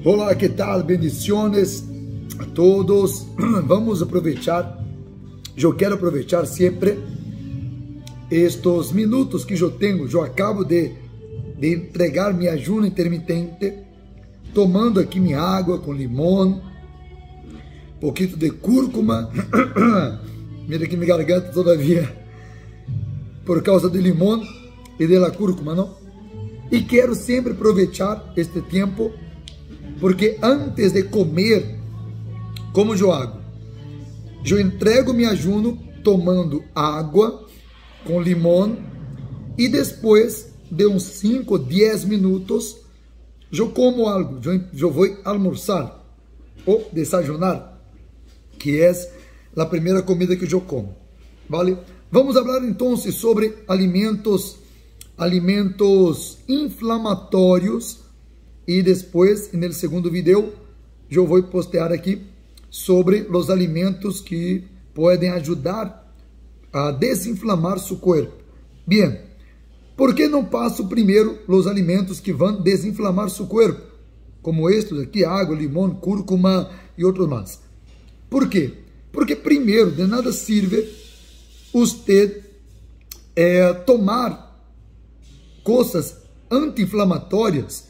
Olá, que tal? Bendiciones a todos. Vamos aproveitar, eu quero aproveitar sempre estes minutos que eu tenho. Eu acabo de entregar minha ayuno intermitente, tomando aqui minha água com limão, pouquinho de cúrcuma. Mira que minha garganta todavia, por causa do limão e da cúrcuma, não? E quero sempre aproveitar este tempo, porque antes de comer, como eu hago? Eu entrego meu ayuno tomando água com limão e depois de uns 5, 10 minutos, eu como algo, eu vou almoçar ou desayunar, que é a primeira comida que eu como, vale? Vamos falar então sobre alimentos inflamatórios. E depois, no segundo vídeo, eu vou postear aqui sobre os alimentos que podem ajudar a desinflamar seu corpo. Bem, por que não passo primeiro os alimentos que vão desinflamar seu corpo? Como estes aqui, água, limão, cúrcuma e outros mais. Por quê? Porque primeiro, de nada serve você tomar coisas anti-inflamatórias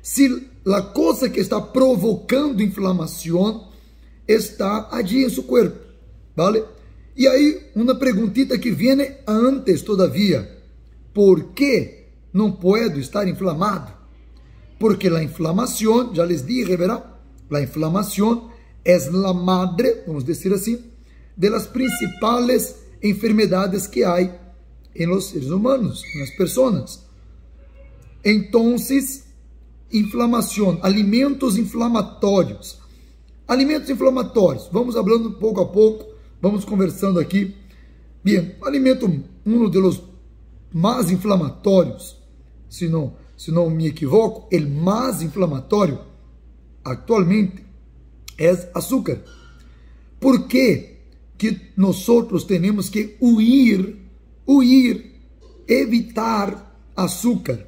se a coisa que está provocando inflamação está allí em seu corpo, vale? E aí, uma perguntita que vem antes todavia: por que não pode estar inflamado? Porque a inflamação, já les dije, ¿verdad? A inflamação é a madre, vamos dizer assim, de las principales enfermedades que há em los seres humanos, nas pessoas. Então, inflamação, alimentos inflamatórios. Alimentos inflamatórios, vamos falando pouco a pouco, vamos conversando aqui. Bem, alimento, um dos mais inflamatórios, se não me equivoco, o mais inflamatório atualmente é açúcar. Por que nós temos que evitar açúcar,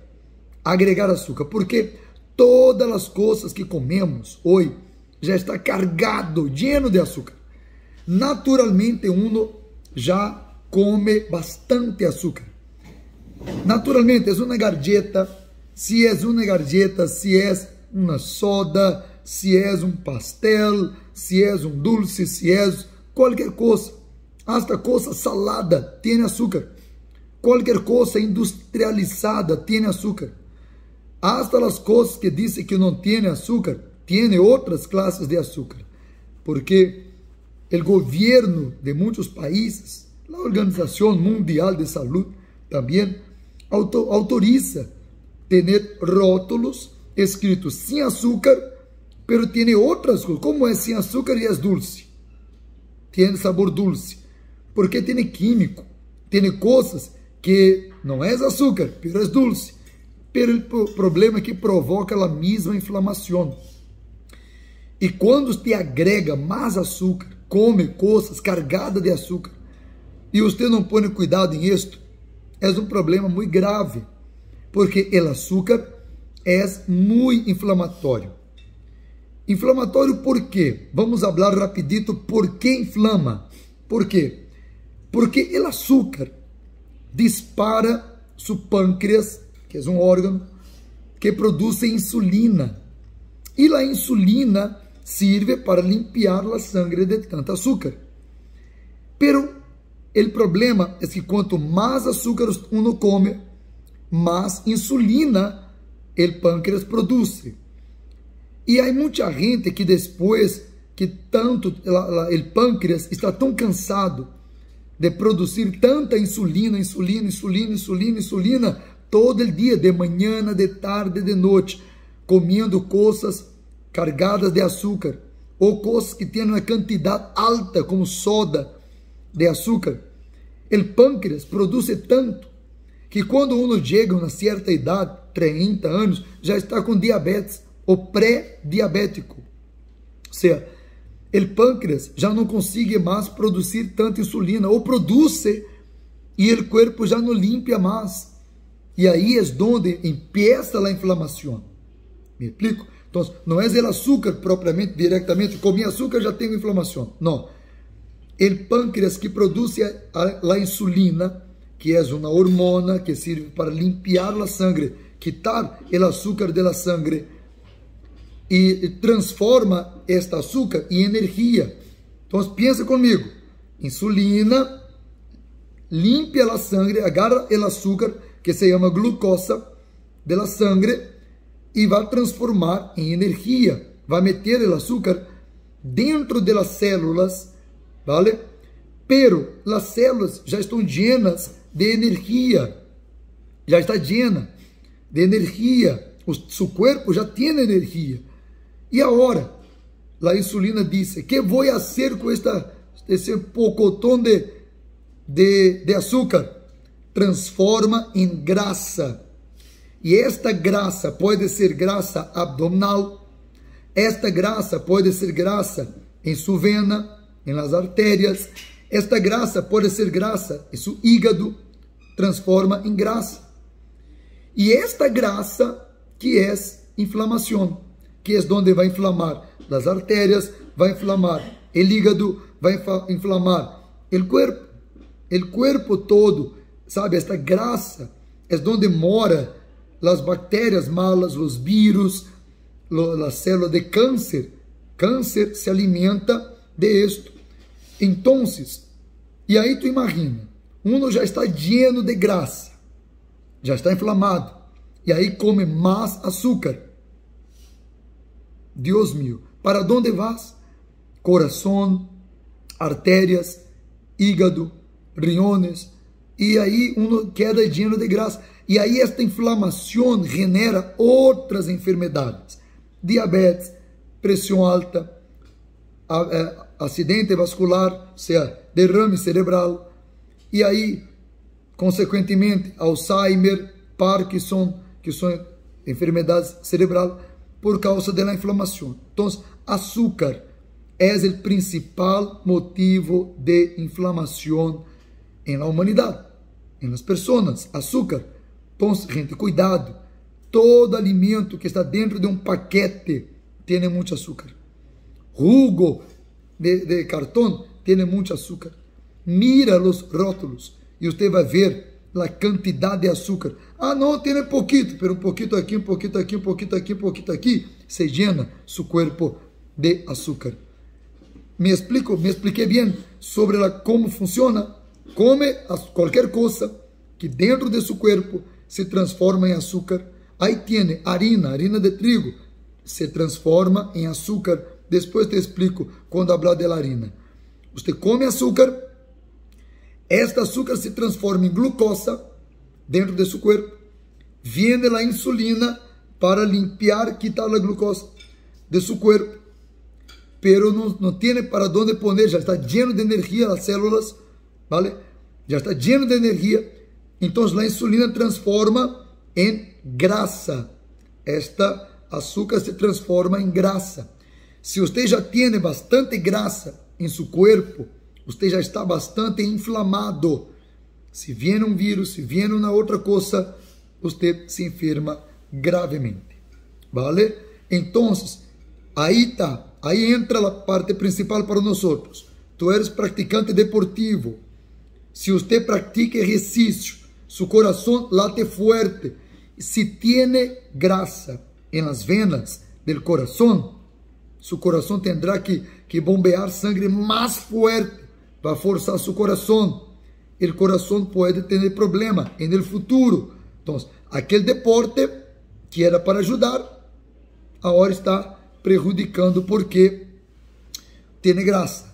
agregar açúcar? Porque todas as coisas que comemos hoje já está cargado, lleno de açúcar. Naturalmente, uno já come bastante açúcar. Naturalmente, é uma galleta, se é uma soda, se é um pastel, se é um dulce, se é qualquer coisa. Hasta coisa salada tem açúcar. Qualquer coisa industrializada tem açúcar. Hasta as coisas que dizem que não tem açúcar, tem outras classes de açúcar. Porque o governo de muitos países, a Organização Mundial de Saúde, também autoriza ter rótulos escritos sem açúcar, pero tem outras coisas. Como é sem açúcar e é dulce? Tem sabor dulce. Porque tem químico, tem coisas que não é açúcar, pero é dulce. Pero o problema é que provoca a mesma inflamação. E quando te agrega mais açúcar, come coisas cargadas de açúcar, e você não põe cuidado em isto, é um problema muito grave, porque o açúcar é muito inflamatório. Inflamatório por quê? Vamos falar rapidito por que inflama. Por quê? Porque o açúcar dispara seu pâncreas, que é um órgão que produz insulina. E a insulina serve para limpiar a sangre de tanto açúcar. Pero o problema é que quanto mais açúcar uno come, mais insulina o pâncreas produz. E há muita gente que depois que tanto o pâncreas está tão cansado de produzir tanta insulina, todo o dia, de manhã, de tarde, de noite, comendo coisas cargadas de açúcar, ou coisas que têm uma quantidade alta, como soda de açúcar. O pâncreas produz tanto, que quando uno chega a uma certa idade, 30 anos, já está com diabetes, ou pré-diabético. Ou seja, o pâncreas já não consegue mais produzir tanta insulina, ou produz, e o corpo já não limpia mais. E aí é onde empieza a inflamação. Me explico? Então, não é o açúcar propriamente, diretamente, comi açúcar já tenho inflamação. Não. O pâncreas que produz a insulina, que é uma hormona que serve para limpiar a sangre, quitar o açúcar da sangre e transforma este açúcar em energia. Então, pensa comigo. Insulina limpia a sangre, agarra o açúcar, que se chama glucosa, da sangre, e vai transformar em energia. Vai meter o açúcar dentro das células, ¿vale? Pero as células já estão llenas de energia. Já está llena de energia. Seu corpo já tem energia. E agora, a insulina diz: que vou fazer com esse pocotón de açúcar? Transforma em grasa. E esta grasa pode ser grasa abdominal, esta grasa pode ser grasa em sua vena, em las artérias, esta grasa pode ser grasa em seu hígado, transforma em grasa. E esta grasa que é inflamação, que é onde vai inflamar as artérias, vai inflamar o hígado, vai inflamar o corpo todo, sabe? Esta grasa é onde mora as bactérias malas, os vírus, a célula de câncer. Câncer se alimenta de isto. Então, e aí tu imagina, uno já está lleno de grasa, já está inflamado, e aí come mais açúcar. Deus mío, para onde vas? Coração, artérias, hígado, riñones, e aí uno queda lleno de grasa. E aí esta inflamação genera outras enfermidades. Diabetes, pressão alta, acidente vascular, seja, derrame cerebral. E aí, consequentemente, Alzheimer, Parkinson, que são enfermidades cerebrais, por causa da inflamação. Então, açúcar é o principal motivo de inflamação em la humanidade, em las pessoas. Açúcar. Então, gente, cuidado. Todo alimento que está dentro de um paquete tem muito açúcar. Jugo de cartão tem muito açúcar. Mira os rótulos e você vai ver a quantidade de açúcar. Ah, não, tem pouquito, pero um pouquito aqui, um pouquito aqui, um pouquito aqui, um pouquito aqui. Se llena seu corpo de açúcar. Me expliquei bem sobre como funciona. Come qualquer coisa que dentro de seu corpo se transforma em açúcar. Aí tem harina de trigo, se transforma em açúcar. Depois te explico quando falar de harina. Você come açúcar, este açúcar se transforma em glucosa dentro de seu corpo. Viene a insulina para limpiar, quitar a glucosa de seu corpo. Pero não tem para onde poner, já está lleno de energia as células, ¿vale? Já está lleno de energia. Então, a insulina transforma em grasa. Esta açúcar se transforma em grasa. Se você já tem bastante grasa em seu corpo, você já está bastante inflamado. Se vier um vírus, se vier uma outra coisa, você se enferma gravemente. ¿Vale? Então, aí está. Aí entra a parte principal para nós. Tu eres praticante deportivo. Se você pratica exercício, seu coração late forte. Se tem grasa em las venas del coração, seu coração terá que bombear sangue mais forte para forçar seu coração. O coração pode ter problema no futuro. Então, aquele deporte que era para ajudar, agora está prejudicando porque tem grasa.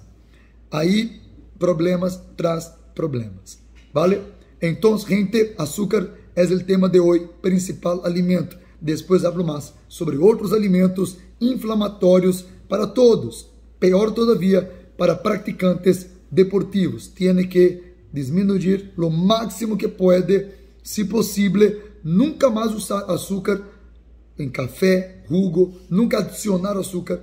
Aí, problemas traz problemas. ¿Vale? Então, gente, açúcar é o tema de hoje, principal alimento. Depois hablo mais sobre outros alimentos inflamatórios para todos. Pior todavia, para praticantes deportivos. Tiene que disminuir lo máximo que pode, se possível, nunca mais usar açúcar em café, jugo, nunca adicionar açúcar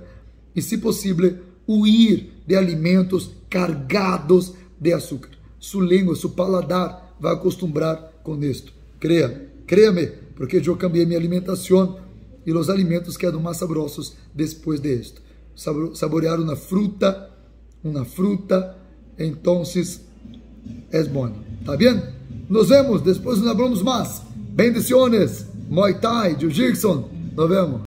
e, se possível, huir de alimentos cargados de açúcar. Sua língua, seu paladar vai acostumbrar com isto. Créame, porque eu cambiei minha alimentação y los alimentos quedan más sabrosos después de esto. Saborear una fruta, entonces es bueno. ¿Está bien? Nos vemos, después nos hablamos más. Bendiciones, Muay Thai, Jiu-Jitsu, nos vemos.